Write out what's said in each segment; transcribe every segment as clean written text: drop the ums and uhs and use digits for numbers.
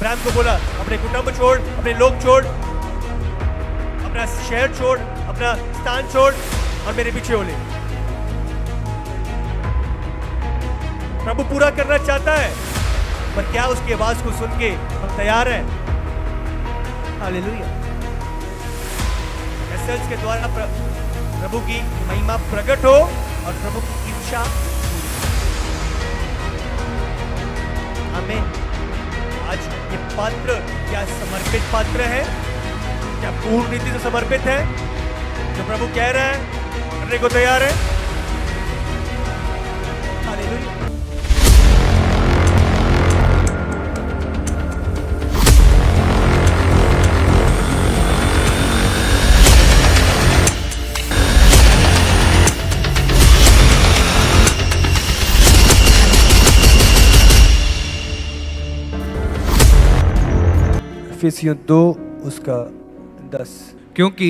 Abraham को बोला अपने कुटुंब छोड़, अपने लोग छोड़, अपना शहर छोड़, अपना स्थान छोड़ और मेरे पीछे हो ले। प्रभु पूरा करना चाहता है, पर क्या उसकी आवाज को सुन के हम तैयार हैं? हालेलुया। एसेंस के द्वारा प्रभु की महिमा प्रकट हो और प्रभु की इच्छा। हमें आज ये पात्र क्या समर्पित पात्र है? क्या पूर्ण रीति से समर्पित है? जो प्रभु कह रहा है करने को तैयार है? हालेलुया। इफिसियों 2 उसका 10। क्योंकि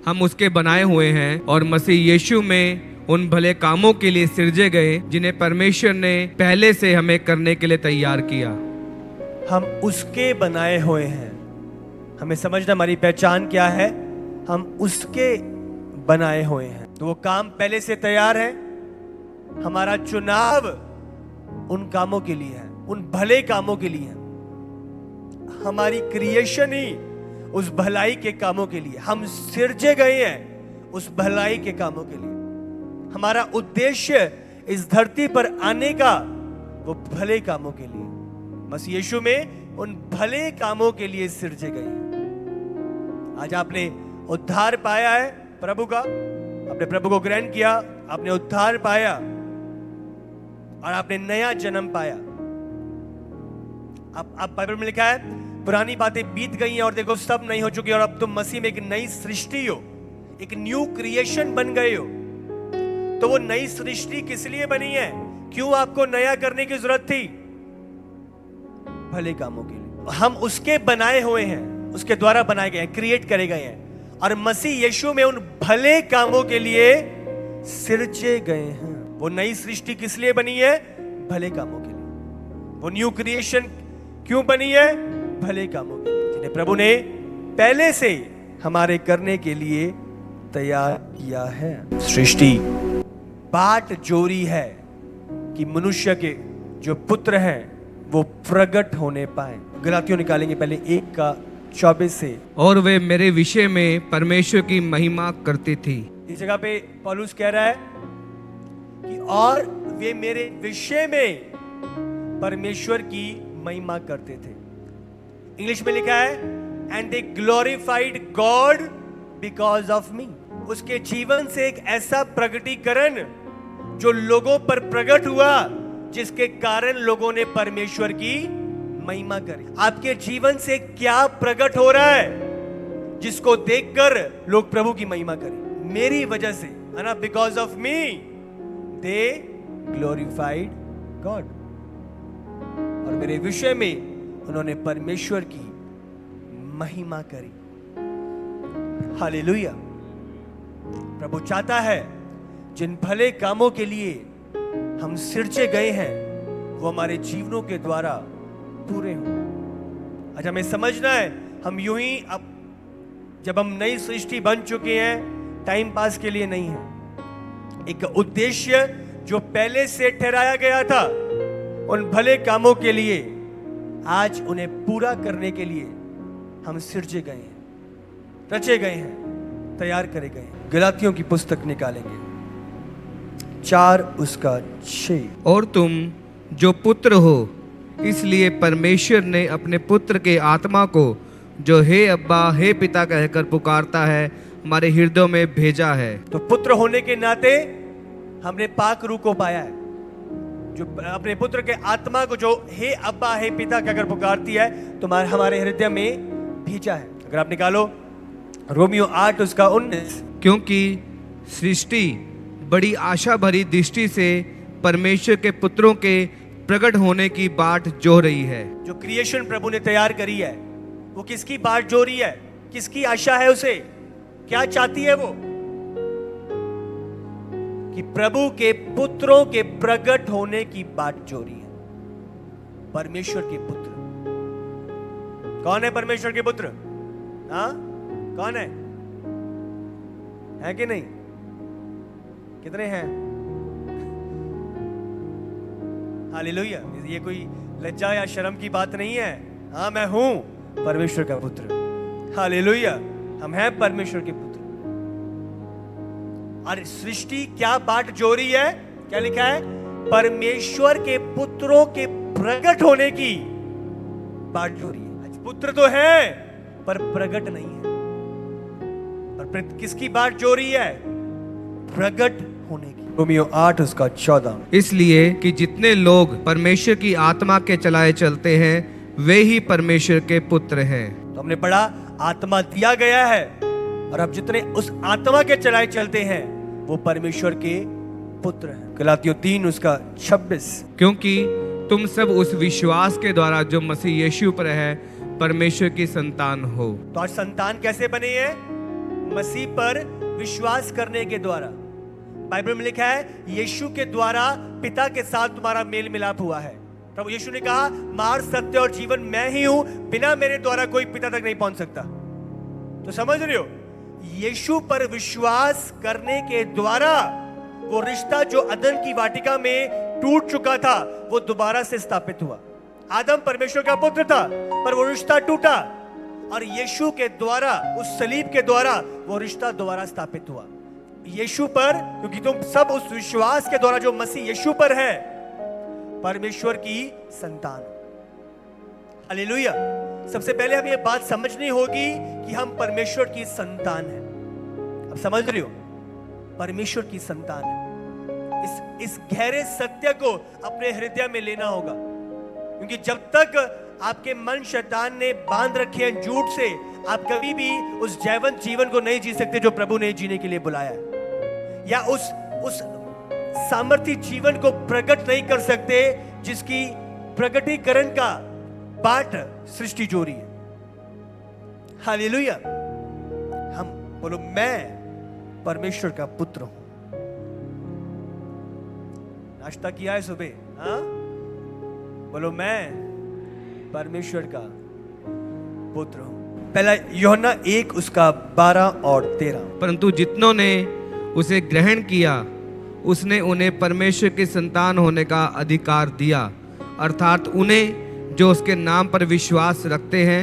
हम उसके बनाए हुए हैं और मसीह यीशु में उन भले कामों के लिए सृजे गए जिन्हें परमेश्वर ने पहले से हमें करने के लिए तैयार किया। हम उसके बनाए हुए हैं। हमें समझना हमारी पहचान क्या है। हम उसके बनाए हुए हैं, तो वो काम पहले से तैयार है। हमारा चुनाव उन कामों के लिए है, उन भले कामों के लिए है। हमारी क्रिएशन ही उस भलाई के कामों के लिए, हम सिरजे गए हैं उस भलाई के कामों के लिए। हमारा उद्देश्य इस धरती पर आने का वो भले कामों के लिए, मसीह यीशु में उन भले कामों के लिए सिरजे गए हैं। आज आपने उद्धार पाया है प्रभु का, आपने प्रभु को ग्रहण किया, आपने उद्धार पाया और आपने नया जन्म पाया। अब बाइबल में लिखा है पुरानी बातें बीत गई हैं और देखो सब नई हो चुकी है और अब तुम मसीह में एक नई सृष्टि हो, एक न्यू क्रिएशन बन गए हो। तो वो नई सृष्टि किस लिए बनी है? क्यों आपको नया करने की जरूरत थी? भले कामों के लिए। हम उसके बनाए हुए हैं, उसके द्वारा बनाए गए हैं, क्रिएट करे गए हैं और मसीह यीशु में उन भले कामों के लिए सिरजे गए हैं। वो नई सृष्टि किस लिए बनी है? भले कामों के लिए। वो न्यू क्रिएशन क्यों बनी है? भले कामों के लिए, जिन्हें प्रभु ने पहले से हमारे करने के लिए तैयार किया है। सृष्टि बाट जोरी है कि मनुष्य के जो पुत्र हैं वो प्रकट होने पाए। गलातियों निकालेंगे पहले 1:24 से। और वे मेरे विषय में परमेश्वर की महिमा करती थी। इस जगह पे पौलुस कह रहा है कि और वे मेरे विषय में परमेश्वर की महिमा करते थे। इंग्लिश में लिखा है and they glorified God because of me. उसके जीवन से एक ऐसा प्रकटीकरण जो लोगों पर प्रकट हुआ जिसके कारण लोगों ने परमेश्वर की महिमा करी। आपके जीवन से क्या प्रकट हो रहा है जिसको देखकर लोग प्रभु की महिमा करें? मेरी वजह से, है ना? Because of me they glorified God. और मेरे विषय में उन्होंने परमेश्वर की महिमा करी। हालेलुया। प्रभु चाहता है जिन भले कामों के लिए हम सिरजे गए हैं वो हमारे जीवनों के द्वारा पूरे हों। आज हमें समझना है हम यूं ही अब जब हम नई सृष्टि बन चुके हैं टाइम पास के लिए नहीं है। एक उद्देश्य जो पहले से ठहराया गया था उन भले कामों के लिए, आज उन्हें पूरा करने के लिए हम सिरजे गए हैं, रचे गए हैं, तैयार करे गए हैं। गलातियों की पुस्तक निकालेंगे 4:6। और तुम जो पुत्र हो इसलिए परमेश्वर ने अपने पुत्र के आत्मा को जो हे अब्बा हे पिता कहकर पुकारता है हमारे हृदयों में भेजा है। तो पुत्र होने के नाते हमने पाक रूह को पाया है, जो अपने पुत्र के आत्मा को जो हे अब्बा हे पिता कहकर पुकारती है तुम्हारे हमारे हृदय में भेजा है। अगर आप निकालो रोमियो 8:19। क्योंकि सृष्टि बड़ी आशा भरी दृष्टि से परमेश्वर के पुत्रों के प्रकट होने की बाट जो रही है। जो क्रिएशन प्रभु ने तैयार करी है वो किसकी बाट जो रही है? किसकी आशा है? उसे क्या चाहती है वो? कि प्रभु के पुत्रों के प्रकट होने की बाट जो रही है। परमेश्वर के पुत्र कौन है परमेश्वर के पुत्र? हाँ, कौन है कि नहीं? कितने हैं? हालेलुया। ये कोई लज्जा या शर्म की बात नहीं है। हाँ, मैं हूं परमेश्वर का पुत्र। हालेलुया, हम हैं परमेश्वर के पुत्र। और सृष्टि क्या बाट जोरी है? क्या लिखा है? परमेश्वर के पुत्रों के प्रकट होने की बाट जोरी है। पुत्र तो है पर प्रकट नहीं है। और किसकी बाट जोरी है? प्रकट होने की। रोमियो 8 उसका 14। इसलिए कि जितने लोग परमेश्वर की आत्मा के चलाए चलते हैं वे ही परमेश्वर के पुत्र हैं। तो हमने पढ़ा आत्मा दिया गया है, और अब जितने उस आत्मा के चलाए चलते हैं वो परमेश्वर के पुत्र हैं। गलातियों 3 उसका 26। क्योंकि तुम सब उस विश्वास के द्वारा जो मसीह यीशु पर है परमेश्वर की संतान हो। तो आज संतान कैसे बने हैं? मसीह पर विश्वास करने के द्वारा। बाइबल में लिखा है यीशु के द्वारा पिता के साथ तुम्हारा मेल मिलाप हुआ है। प्रभु यीशु ने कहा मार्ग, सत्य और जीवन मैं ही हूं, बिना मेरे द्वारा कोई पिता तक नहीं पहुंच सकता। तो समझ रहे हो, यीशु पर विश्वास करने के द्वारा वो रिश्ता जो अदन की वाटिका में टूट चुका था वो दोबारा से स्थापित हुआ। आदम परमेश्वर का पुत्र था पर वो रिश्ता टूटा, और यीशु के द्वारा, उस सलीब के द्वारा वो रिश्ता दोबारा स्थापित हुआ। यीशु पर, क्योंकि तुम सब उस विश्वास के द्वारा जो मसीह यीशु पर है परमेश्वर की संतान। हालेलुया। सबसे पहले हमें यह बात समझनी होगी कि हम परमेश्वर की संतान हैं। अब समझ रहे हो, परमेश्वर की संतान है। इस गहरे सत्य को अपने हृदय में लेना होगा, क्योंकि जब तक आपके मन शैतान ने बांध रखे हैं झूठ से, आप कभी भी उस जैवंत जीवन को नहीं जी सकते जो प्रभु ने जीने के लिए बुलाया है, या उस सामर्थ्य जीवन को प्रकट नहीं कर सकते जिसकी प्रकटीकरण का बाट सृष्टि जोरी है। हालेलुया। हम बोलो मैं परमेश्वर का पुत्र हूं। नाश्ता किया है सुबह? हाँ, बोलो मैं परमेश्वर का पुत्र हूं। पहला यूहन्ना 1 उसका 12 और 13। परंतु जितनों ने उसे ग्रहण किया उसने उन्हें परमेश्वर की संतान होने का अधिकार दिया, अर्थात उन्हें जो उसके नाम पर विश्वास रखते हैं,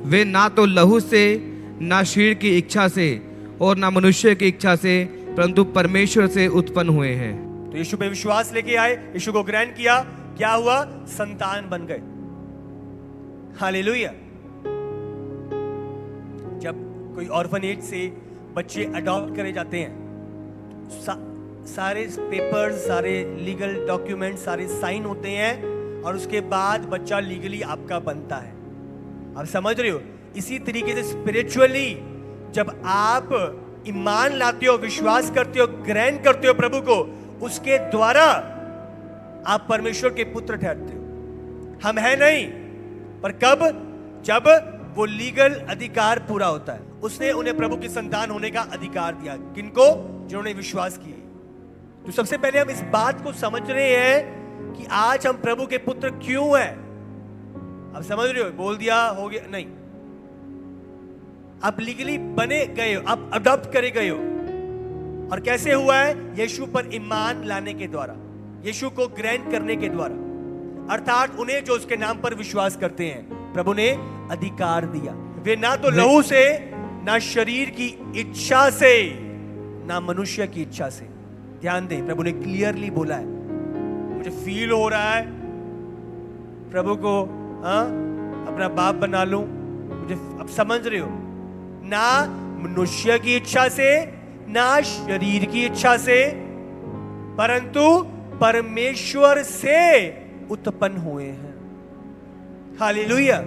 वे ना तो लहू से, ना शरीर की इच्छा से और ना मनुष्य की इच्छा से, परंतु परमेश्वर से उत्पन्न हुए हैं। तो यीशु पे विश्वास लेके आए, यीशु को ग्रहण किया, क्या हुआ? संतान बन गए। हालेलुया। जब कोई ऑर्फनेज से बच्चे अडॉप्ट करे जाते हैं, सारे पेपर्स, सारे लीगल डॉक्यूमेंट, सारे साइन होते हैं, और उसके बाद बच्चा लीगली आपका बनता है। आप समझ रहे हो? इसी तरीके से स्पिरिचुअली जब आप ईमान लाते हो, विश्वास करते हो, ग्रहण करते हो प्रभु को, उसके द्वारा आप परमेश्वर के पुत्र ठहरते हो। हम है नहीं, पर कब? जब वो लीगल अधिकार पूरा होता है। उसने उन्हें प्रभु की संतान होने का अधिकार दिया। किनको? जिन्होंने विश्वास किए। तो सबसे पहले हम इस बात को समझ रहे हैं कि आज हम प्रभु के पुत्र क्यों हैं। अब समझ रहे हो? बोल दिया हो गया नहीं, आप लीगली बने गए हो, आप अडॉप्ट करे गए हो। और कैसे हुआ है? यीशु पर ईमान लाने के द्वारा, यीशु को ग्रहण करने के द्वारा, अर्थात उन्हें जो उसके नाम पर विश्वास करते हैं प्रभु ने अधिकार दिया। वे ना तो लहू से, ना शरीर की इच्छा से, ना मनुष्य की इच्छा से। ध्यान दें, प्रभु ने क्लियरली बोला है। मुझे फील हो रहा है प्रभु को अपना बाप बना लूं, मुझे अब समझ रहे हो? ना मनुष्य की इच्छा से, ना शरीर की इच्छा से, परंतु परमेश्वर से उत्पन्न हुए हैं। हालेलुया।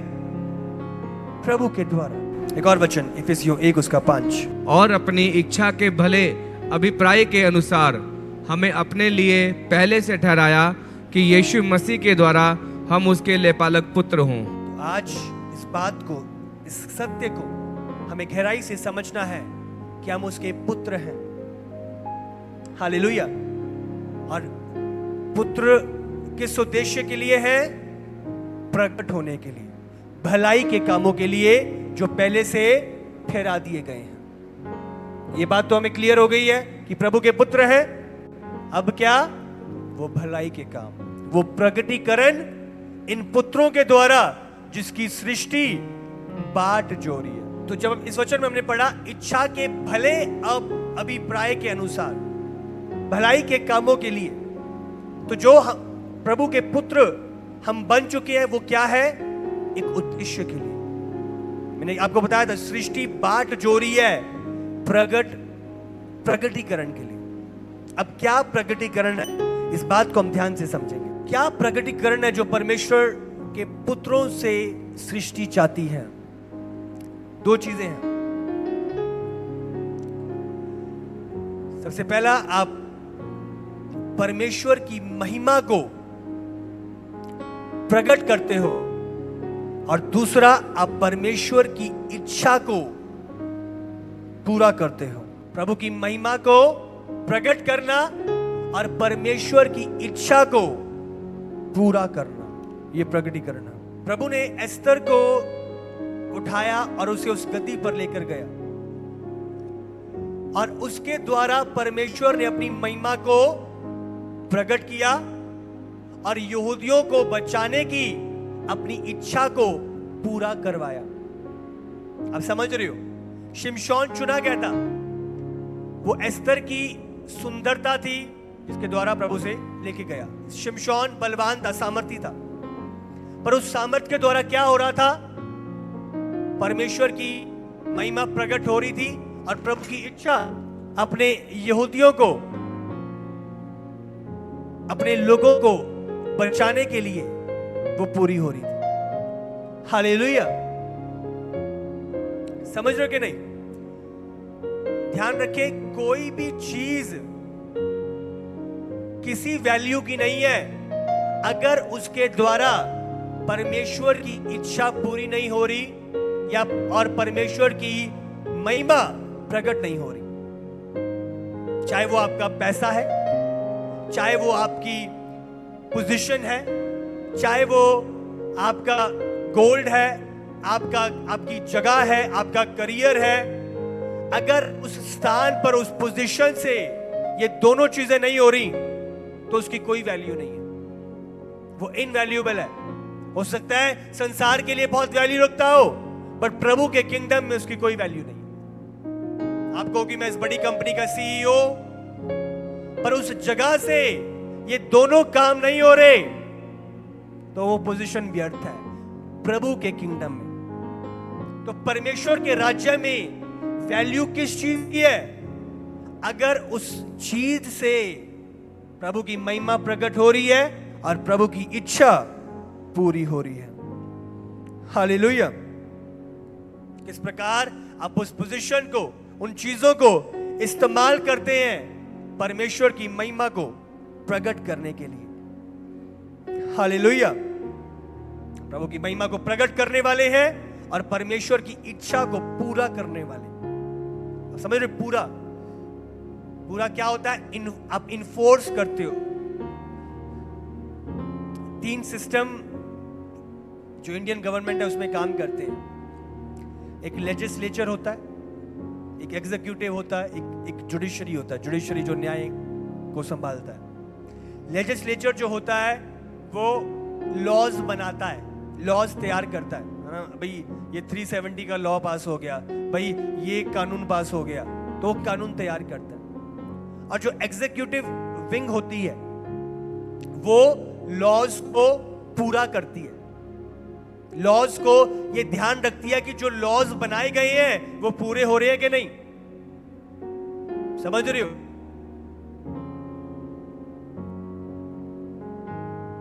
प्रभु के द्वारा। एक और वचन इफिसियों 1 उसका 5। और अपनी इच्छा के भले अभिप्राय के अनुसार हमें अपने लिए पहले से ठहराया कि यीशु मसीह के द्वारा हम उसके लेपालक पुत्र हों। आज इस बात को, इस सत्य को हमें गहराई से समझना है कि हम उसके पुत्र हैं। हालेलुया। और पुत्र किस उद्देश्य के लिए है? प्रकट होने के लिए, भलाई के कामों के लिए जो पहले से ठहरा दिए गए हैं। ये बात तो हमें क्लियर हो गई है कि प्रभु के पुत्र हैं। अब क्या? वो भलाई के काम, वो प्रगटीकरण इन पुत्रों के द्वारा जिसकी सृष्टि बाट जोरी है। तो जब इस वचन में हमने पढ़ा इच्छा के भले अब अभिप्राय के अनुसार भलाई के कामों के लिए, तो जो प्रभु के पुत्र हम बन चुके हैं वो क्या है? एक उद्देश्य के लिए। मैंने आपको बताया था सृष्टि बाट जोरी है प्रगटीकरण के लिए। अब क्या प्रगटीकरण है, इस बात को हम ध्यान से समझेंगे। क्या प्रगटीकरण है जो परमेश्वर के पुत्रों से सृष्टि चाहती है? दो चीजें हैं। सबसे पहला, आप परमेश्वर की महिमा को प्रकट करते हो, और दूसरा, आप परमेश्वर की इच्छा को पूरा करते हो। प्रभु की महिमा को प्रकट करना और परमेश्वर की इच्छा को पूरा करना, यह प्रगटीकरण है। प्रभु ने एस्तर को उठाया और उसे उस गद्दी पर लेकर गया, और उसके द्वारा परमेश्वर ने अपनी महिमा को प्रकट किया और यहूदियों को बचाने की अपनी इच्छा को पूरा करवाया। अब समझ रहे हो, शिमशोन चुना गया था। वो एस्तर की सुंदरता थी जिसके द्वारा प्रभु से लेके गया। शिमशोन बलवान था, सामर्थी था, पर उस सामर्थ के द्वारा क्या हो रहा था? परमेश्वर की महिमा प्रकट हो रही थी और प्रभु की इच्छा अपने यहूदियों को, अपने लोगों को बचाने के लिए वो पूरी हो रही थी। हालेलुया। समझ रहे हो कि नहीं? ध्यान रखें, कोई भी चीज किसी वैल्यू की नहीं है अगर उसके द्वारा परमेश्वर की इच्छा पूरी नहीं हो रही या और परमेश्वर की महिमा प्रकट नहीं हो रही। चाहे वो आपका पैसा है, चाहे वो आपकी पोजीशन है, चाहे वो आपका गोल्ड है, आपकी जगह है, आपका करियर है, अगर उस स्थान पर, उस पोजीशन से ये दोनों चीजें नहीं हो रही तो उसकी कोई वैल्यू नहीं है, वो इनवैल्यूएबल है। हो सकता है संसार के लिए बहुत वैल्यू रखता हो, पर प्रभु के किंगडम में उसकी कोई वैल्यू नहीं। आप कहो कि मैं इस बड़ी कंपनी का सीईओ, पर उस जगह से ये दोनों काम नहीं हो रहे तो वो पोजीशन व्यर्थ है प्रभु के किंगडम में। तो परमेश्वर के राज्य में वैल्यू किस चीज की है? अगर उस चीज से प्रभु की महिमा प्रकट हो रही है और प्रभु की इच्छा पूरी हो रही है। हालेलुया। किस प्रकार आप उस पोजीशन को, उन चीजों को इस्तेमाल करते हैं परमेश्वर की महिमा को प्रकट करने के लिए। हालेलुया। प्रभु की महिमा को प्रकट करने वाले हैं और परमेश्वर की इच्छा को पूरा करने वाले। समझ रहे? पूरा क्या होता है? आप इन्फोर्स करते हो। 3 सिस्टम जो इंडियन गवर्नमेंट है उसमें काम करते हैं। एक लेजिस्लेचर होता है, एक एग्जीक्यूटिव होता है, एक जुडिशरी होता है। जुडिशरी जो न्याय को संभालता है। लेजिस्लेचर जो होता है वो लॉज बनाता है, लॉज तैयार करता है ना। भाई ये 370 का लॉ पास हो गया, भाई ये कानून पास हो गया, तो वो कानून तैयार करता है। और जो एग्जीक्यूटिव विंग होती है वो लॉज को पूरा करती है। लॉज को ये ध्यान रखती है कि जो लॉज बनाए गए हैं वो पूरे हो रहे हैं कि नहीं। समझ रहे हो?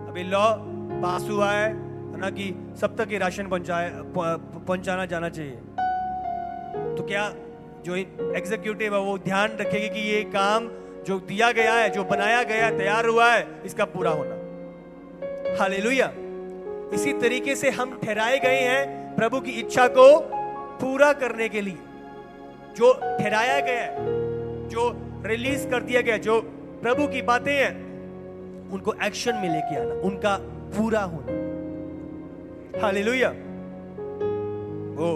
अभी लॉ पास हुआ है ना कि सब तक ये राशन पहुंचाना जाना चाहिए, तो क्या जो एग्जीक्यूटिव है वो ध्यान रखेगी कि ये काम जो दिया गया है, जो बनाया गया है, तैयार हुआ है, इसका पूरा होना। हालेलुया। इसी तरीके से हम ठहराए गए हैं प्रभु की इच्छा को पूरा करने के लिए। जो ठहराया गया है, जो रिलीज कर दिया गया, जो प्रभु की बातें हैं, उनको एक्शन में लेके आना, उनका पूरा होना। हालेलुया। वो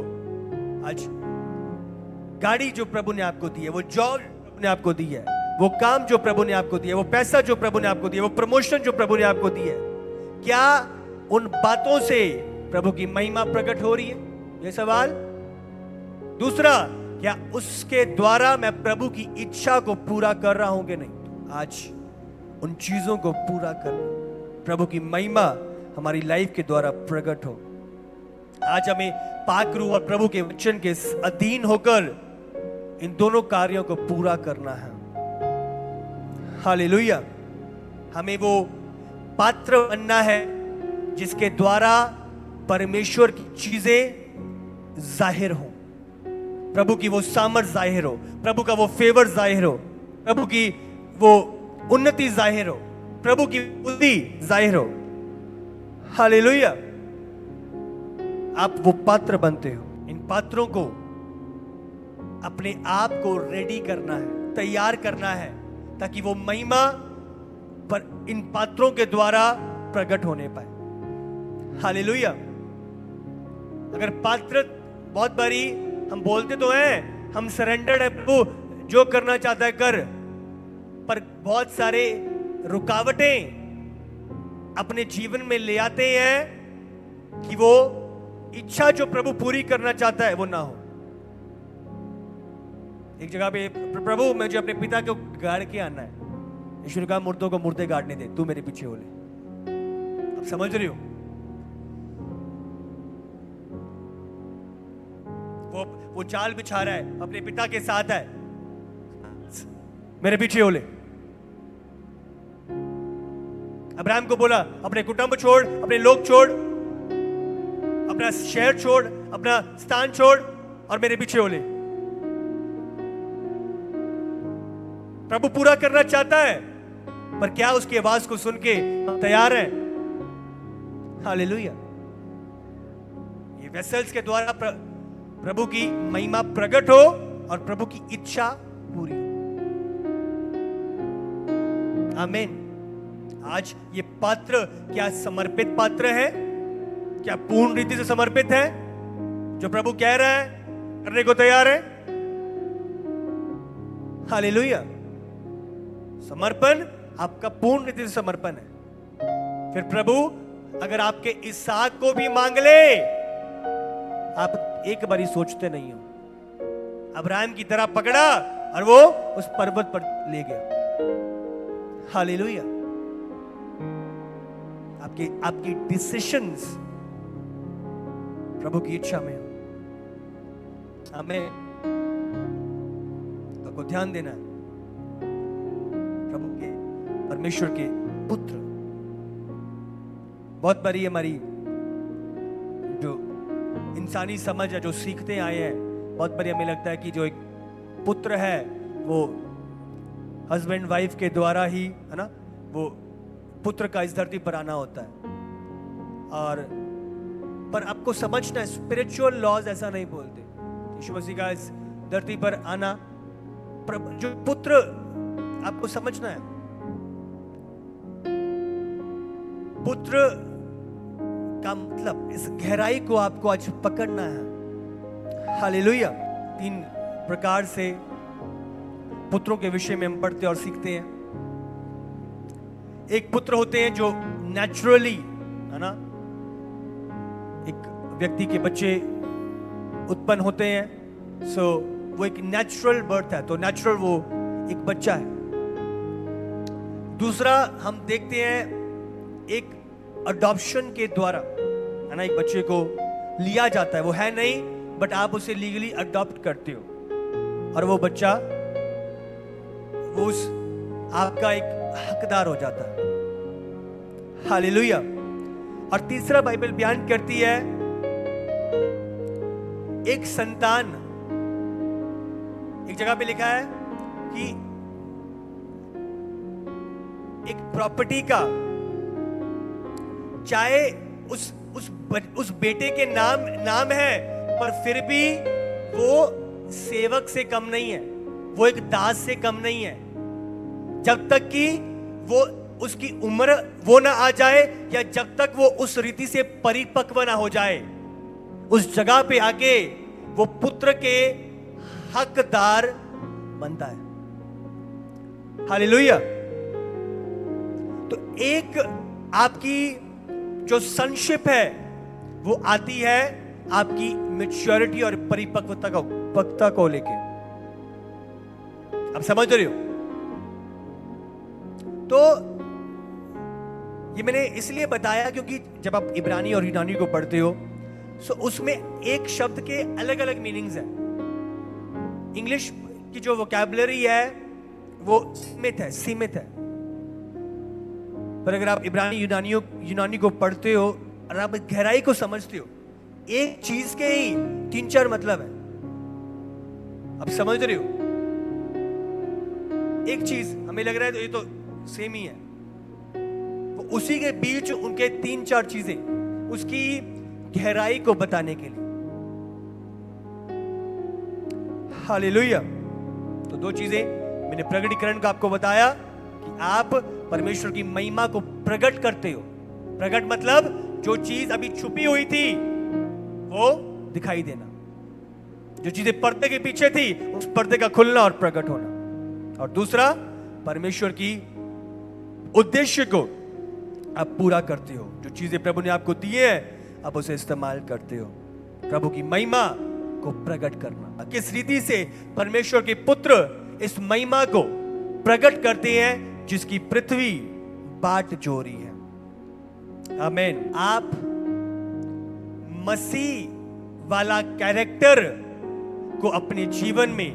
आज गाड़ी जो प्रभु ने आपको दी है, वो जॉब प्रभु ने आपको दी है, वो काम जो प्रभु ने आपको दिया है, वो पैसा जो प्रभु ने आपको दिया है, वो प्रमोशन जो प्रभु ने आपको दी है, क्या उन बातों से प्रभु की महिमा प्रकट हो रही है? ये सवाल। दूसरा, क्या उसके द्वारा मैं प्रभु की इच्छा को पूरा कर रहा हूं कि नहीं? आज उन चीजों को पूरा करना, प्रभु की महिमा हमारी लाइफ के द्वारा प्रकट हो। आज हमें पाकरू और प्रभु के वचन के अधीन होकर इन दोनों कार्यों को पूरा करना है। हालेलुया। हमें वो पात्र बनना है जिसके द्वारा परमेश्वर की चीजें जाहिर हो, प्रभु की वो सामर्थ जाहिर हो, प्रभु का वो फेवर जाहिर हो, प्रभु की वो उन्नति जाहिर हो, प्रभु की बुद्धि जाहिर हो। हालेलुया। आप वो पात्र बनते हो। इन पात्रों को अपने आप को रेडी करना है, तैयार करना है, ताकि वो महिमा पर इन पात्रों के द्वारा प्रकट होने पाए। हालेलुया। अगर पात्र, बहुत बारी हम बोलते तो हैं हम सरेंडर्ड है, प्रभु जो करना चाहता है कर, पर बहुत सारे रुकावटें अपने जीवन में ले आते हैं कि वो इच्छा जो प्रभु पूरी करना चाहता है वो ना हो। एक जगह पे, प्रभु मुझे अपने पिता को गाड़ के आना है। यीशु ने कहा मुर्दों को मुर्दे गाड़ने दे, तू मेरे पीछे हो ले। आप समझ रही हो? वो जाल बिछा रहा है, अपने पिता के साथ है, मेरे पीछे हो ले। अब्राहम को बोला अपने कुटुंब छोड़, अपने लोग छोड़, अपना शहर छोड़, अपना स्थान छोड़ और मेरे पीछे हो ले। प्रभु पूरा करना चाहता है, पर क्या उसकी आवाज को सुन के हम तैयार हैं? हालेलुया। ये वेसल्स के द्वारा प्रभु की महिमा प्रकट हो और प्रभु की इच्छा पूरी हो। आमीन। आज ये पात्र क्या समर्पित पात्र है? क्या पूर्ण रीति से समर्पित है? जो प्रभु कह रहा है करने को तैयार है? हालेलुया। समर्पण आपका पूर्ण रीति से समर्पण है। फिर प्रभु अगर आपके इसहाक को भी मांग ले, आप एक बारी सोचते नहीं हो, अब्राहम की तरह पकड़ा और वो उस पर्वत पर ले गया। हालेलुया। आपकी डिसीजंस प्रभु की इच्छा में हो। हमें तो ध्यान देना है, प्रभु के परमेश्वर के पुत्र। बहुत बारी हमारी जो इंसानी समझ है, जो सीखते आए हैं, बहुत बारी हमें लगता है कि जो एक पुत्र है वो हस्बैंड वाइफ के द्वारा ही, है ना, वो पुत्र का इस धरती पर आना होता है। और पर आपको समझना है, स्पिरिचुअल लॉज ऐसा नहीं बोलते। यीशु मसीह का इस धरती पर आना, जो पुत्र, आपको समझना है, पुत्र का मतलब, इस गहराई को आपको आज पकड़ना है। हालेलुया। 3 प्रकार से पुत्रों के विषय में हम पढ़ते और सीखते हैं। एक पुत्र होते हैं जो नेचुरली, है ना, एक व्यक्ति के बच्चे उत्पन्न होते हैं, सो वो एक नेचुरल बर्थ है, तो नेचुरल वो एक बच्चा है। दूसरा हम देखते हैं एक अडॉप्शन के द्वारा, है ना, एक बच्चे को लिया जाता है, वो है नहीं बट आप उसे लीगली अडॉप्ट करते हो और वो बच्चा वो उस आपका एक हकदार हो जाता है। हालेलुया। और तीसरा बाइबल बयान करती है एक संतान, एक जगह पे लिखा है कि एक प्रॉपर्टी का, चाहे उस बेटे के नाम है, पर फिर भी वो सेवक से कम नहीं है, वो एक दास से कम नहीं है, जब तक कि वो उसकी उम्र वो ना आ जाए, या जब तक वो उस रीति से परिपक्व ना हो जाए। उस जगह पे आके वो पुत्र के हकदार बनता है। हालेलुया। तो एक आपकी जो सनशिप है वो आती है आपकी मैच्योरिटी और परिपक्वता को लेके। आप समझ रहे हो? तो ये मैंने इसलिए बताया क्योंकि जब आप इब्रानी और यूनानी को पढ़ते हो तो उसमें एक शब्द के अलग अलग मीनिंग्स हैं। इंग्लिश की जो वोकैबुलरी है वो सीमित है, पर अगर आप इब्रानी यूनानी को पढ़ते हो और आप गहराई को समझते हो, एक चीज के ही 3-4 मतलब है। आप समझ रहे हो? एक चीज हमें लग रहा है तो ये तो सेम ही है, तो उसी के बीच उनके 3-4 चीजें उसकी गहराई को बताने के लिए। हालेलुया। तो 2 चीजें मैंने प्रगटीकरण का आपको बताया कि आप परमेश्वर की महिमा को प्रकट करते हो। प्रकट मतलब जो चीज अभी छुपी हुई थी वो दिखाई देना, जो चीजें पर्दे के पीछे थी उस पर्दे का खुलना और प्रकट होना। और दूसरा, परमेश्वर की उद्देश्य को आप पूरा करते हो। जो चीजें प्रभु ने आपको दी है आप उसे इस्तेमाल करते हो प्रभु की महिमा को प्रकट करना। किस रीति से परमेश्वर के पुत्र इस महिमा को प्रकट करते हैं जिसकी पृथ्वी बाट जोरी है। आमीन। आप मसीह वाला कैरेक्टर को अपने जीवन में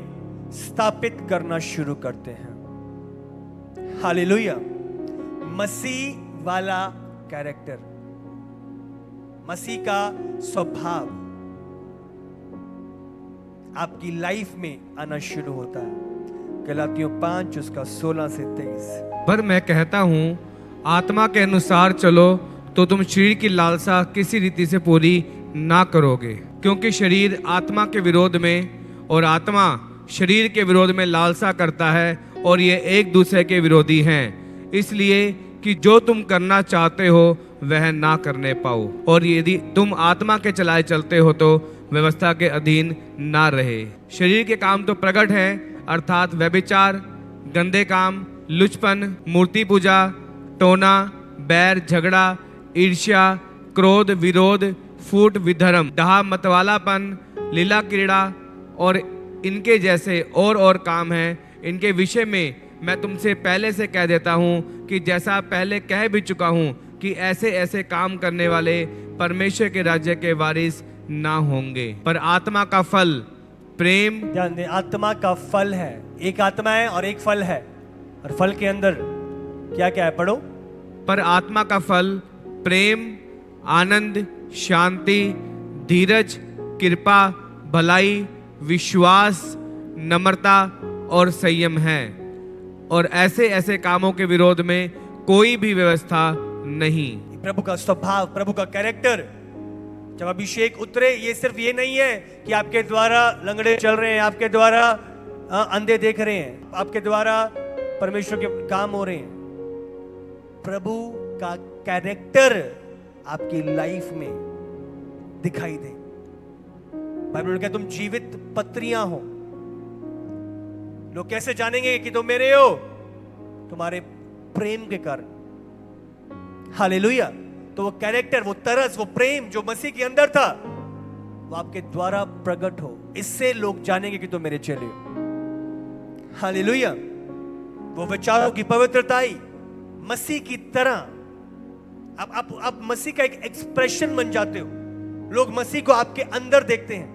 स्थापित करना शुरू करते हैं। हालेलुया। मसीह वाला कैरेक्टर, मसीह का स्वभाव आपकी लाइफ में आना शुरू होता है। गलातियों 5 उसका 16 से 23। पर मैं कहता हूँ आत्मा के अनुसार चलो तो तुम शरीर की लालसा किसी रीति से पूरी ना करोगे, क्योंकि शरीर आत्मा के विरोध में और आत्मा शरीर के विरोध में लालसा करता है और ये एक दूसरे के विरोधी हैं, इसलिए कि जो तुम करना चाहते हो वह ना करने पाओ। और यदि तुम आत्मा के चलाए चलते हो तो व्यवस्था के अधीन ना रहे। शरीर के काम तो प्रकट हैं, अर्थात व्यभिचार, गंदे काम, लुचपन, मूर्ति पूजा, टोना, बैर, झगड़ा, ईर्ष्या, क्रोध, विरोध, फूट, विधर्म, डाह, मतवालापन, लीला क्रीड़ा और इनके जैसे और काम हैं। इनके विषय में मैं तुमसे पहले से कह देता हूँ कि जैसा पहले कह भी चुका हूँ कि ऐसे ऐसे काम करने वाले परमेश्वर के राज्य के वारिस ना होंगे। पर आत्मा का फल प्रेम। ध्यान दें, आत्मा का फल है। एक आत्मा है और एक फल है, और फल के अंदर क्या क्या है? पढ़ो। पर आत्मा का फल प्रेम, आनंद, शांति, धीरज, कृपा, भलाई, विश्वास, नम्रता और संयम है, और ऐसे ऐसे कामों के विरोध में कोई भी व्यवस्था नहीं। प्रभु का स्वभाव, प्रभु का कैरेक्टर जब अभिषेक उतरे, ये सिर्फ ये नहीं है कि आपके द्वारा लंगड़े चल रहे हैं, आपके द्वारा अंधे देख रहे हैं, आपके द्वारा परमेश्वर के काम हो रहे हैं। प्रभु का कैरेक्टर आपकी लाइफ में दिखाई दे। बाइबल में कहता तुम जीवित पत्रियां हो। लोग कैसे जानेंगे कि तुम मेरे हो? तुम्हारे प्रेम के कारण। हालेलुया। तो वो कैरेक्टर, वो तरस, वो प्रेम जो मसीह के अंदर था वो आपके द्वारा प्रकट हो, इससे लोग जानेंगे कि तुम मेरे चेले हो। हालेलुया। वो विचारों की पवित्रताई मसीह की तरह आप मसीह का एक एक्सप्रेशन बन जाते हो। लोग मसीह को आपके अंदर देखते हैं।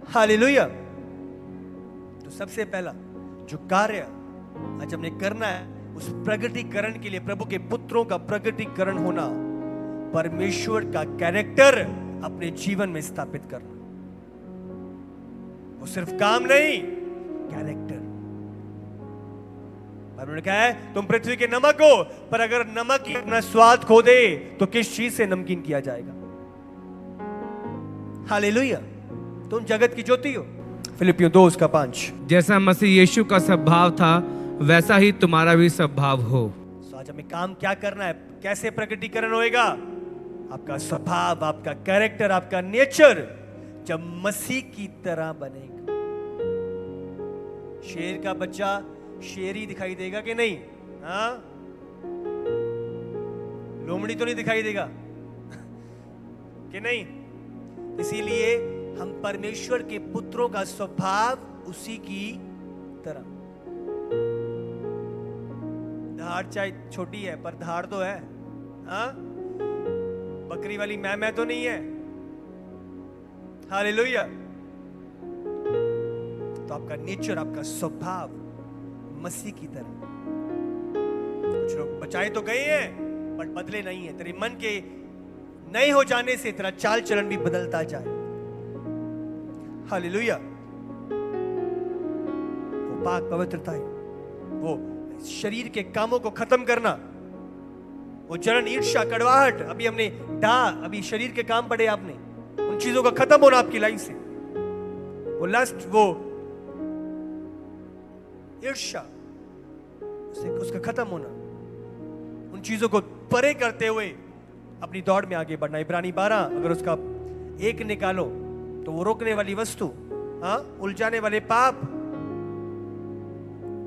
हालेलुया। तो सबसे पहला जो कार्य आज हमने करना है उस प्रगटीकरण के लिए, प्रभु के पुत्रों का प्रगटीकरण होना, परमेश्वर का कैरेक्टर अपने जीवन में स्थापित करना। वो सिर्फ काम नहीं, कैरेक्टर। उन्होंने कहा है तुम पृथ्वी के नमक हो, पर अगर नमक ही अपना स्वाद खो दे तो किस चीज से नमकीन किया जाएगा? हालेलुया। तुम जगत की ज्योति हो। फिलिपियों 2 उसका 5। जैसा मसीह यीशु का स्वभाव था वैसा ही तुम्हारा भी स्वभाव हो। आज हमें काम क्या करना है? कैसे प्रकटीकरण होएगा? आपका स्वभाव, आपका कैरेक्टर, आपका नेचर जब मसीह की तरह बनेगा। शेर का बच्चा शेर ही दिखाई देगा कि नहीं? हाँ, लोमड़ी तो नहीं दिखाई देगा कि नहीं? इसीलिए हम परमेश्वर के पुत्रों का स्वभाव उसी की तरह। धाड़ चाहे छोटी है पर धाड़ तो है। हाँ, बकरी वाली मैं तो नहीं है। हालेलुया। तो आपका नेचर, आपका स्वभाव मसीह की तरह। कुछ लोग बचाए तो गए हैं बट बदले नहीं है। तेरे मन के नए हो जाने से तेरा चाल चलन भी बदलता जाए। हालेलुया। वो पाक पवित्रता है, वो शरीर के कामों को खत्म करना, वो जलन, ईर्ष्या, कड़वाहट, अभी हमने अभी शरीर के काम पड़े आपने, उन चीजों का खत्म होना आपकी लाइफ से। वो लस्ट, वो ईर्ष्या, उसका खत्म होना, उन चीजों को परे करते हुए अपनी दौड़ में आगे बढ़ना। इब्रानी 12 अगर उसका एक निकालो तो वो रोकने वाली वस्तु, हाँ, उलझाने वाले पाप,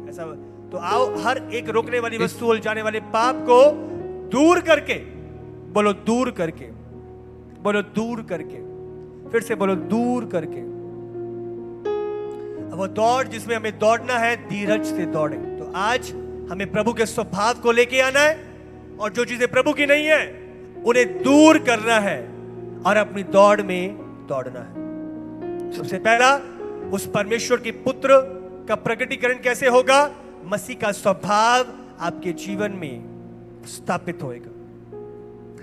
ऐसा तो आओ हर एक रोकने वाली वस्तु, उलझाने वाले पाप को दूर करके, बोलो दूर करके, बोलो दूर करके, फिर से बोलो दूर करके। अब वो दौड़ जिसमें हमें दौड़ना है, धीरज से दौड़े। तो आज हमें प्रभु के स्वभाव को लेके आना है और जो चीजें प्रभु की नहीं है उन्हें दूर करना है और अपनी दौड़ में दौड़ना है। सबसे पहला, उस परमेश्वर के पुत्र का प्रकटीकरण कैसे होगा? मसीह का स्वभाव आपके जीवन में स्थापित होएगा।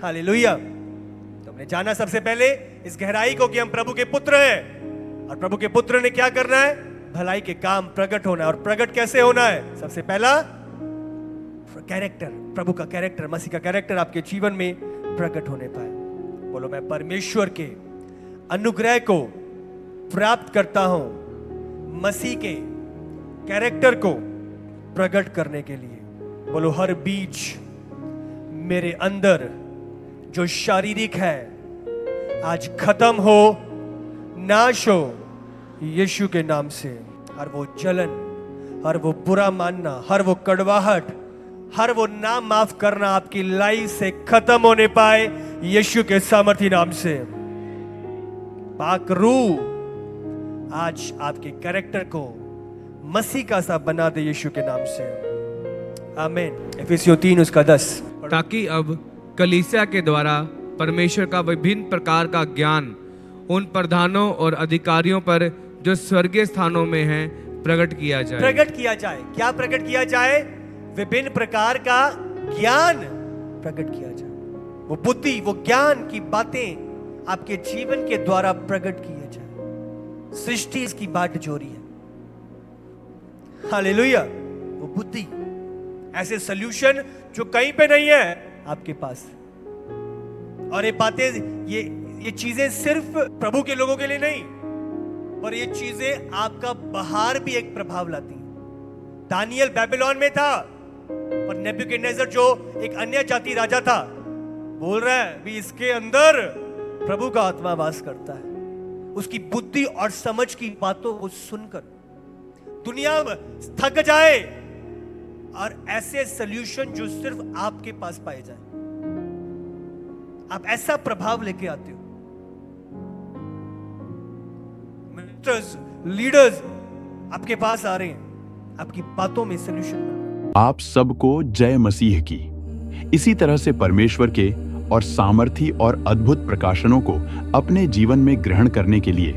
हालेलुया। तो हमने जाना सबसे पहले इस गहराई को कि हम प्रभु के पुत्र हैं और प्रभु के पुत्र ने क्या करना है? भलाई के काम प्रकट होना है। और प्रकट कैसे होना है? सबसे पहला कैरेक्टर, प्रभु का कैरेक्टर, मसीह का कैरेक्टर आपके जीवन में प्रकट होने पाए। बोलो, मैं परमेश्वर के अनुग्रह को प्राप्त करता हूं मसीह के कैरेक्टर को प्रकट करने के लिए। बोलो, हर बीज मेरे अंदर जो शारीरिक है आज खत्म हो, नाश हो यीशु के नाम से। हर वो जलन, हर वो बुरा मानना, हर वो कड़वाहट, हर वो ना माफ करना आपकी लाइफ से खत्म होने पाए यीशु के सामर्थी नाम से। पाक रूह आज आपके कैरेक्टर को मसीह का सा बना दे यीशु के नाम से। आमीन। इफिसियों 3 उसका 10। ताकि अब कलीसिया के द्वारा परमेश्वर का विभिन्न प्रकार का ज्ञान उन प्रधानों और अधिकारियों पर जो स्वर्गीय स्थानों में हैं प्रकट किया जाए। प्रकट किया जाए। क्या प्रकट किया जाए? विभिन्न प्रकार का ज्ञान प्रकट किया जाए। वो बुद्धि, वो ज्ञान की बातें आपके जीवन के द्वारा प्रकट किए जाए। सृष्टि इसकी बाट जोरी है। हालेलुया। वो बुद्धि, ऐसे सॉल्यूशन जो कहीं पे नहीं है आपके पास। और ये बातें, ये चीजें सिर्फ प्रभु के लोगों के लिए नहीं, पर ये चीजें आपका बाहर भी एक प्रभाव लाती हैं। दानियल बेबीलोन में था, पर नेबूकदनेस्सर जो एक अन्य जाति राजा था, बोल रहा है भी इसके अंदर प्रभु का आत्मा वास करता है। उसकी बुद्धि और समझ की बातों को सुनकर दुनिया थक जाए और ऐसे सॉल्यूशन जो सिर्फ आपके पास पाए जाए। आप ऐसा प्रभाव लेके आते हो। मिनिस्टर्स, लीडर्स आपके पास आ रहे हैं, आपकी बातों में सॉल्यूशन। आप सबको जय मसीह की। इसी तरह से परमेश्वर के और सामर्थी और अद्भुत प्रकाशनों को अपने जीवन में ग्रहण करने के लिए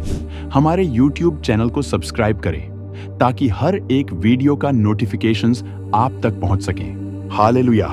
हमारे YouTube चैनल को सब्सक्राइब करें ताकि हर एक वीडियो का नोटिफिकेशंस आप तक पहुंच सकें। हालेलुया।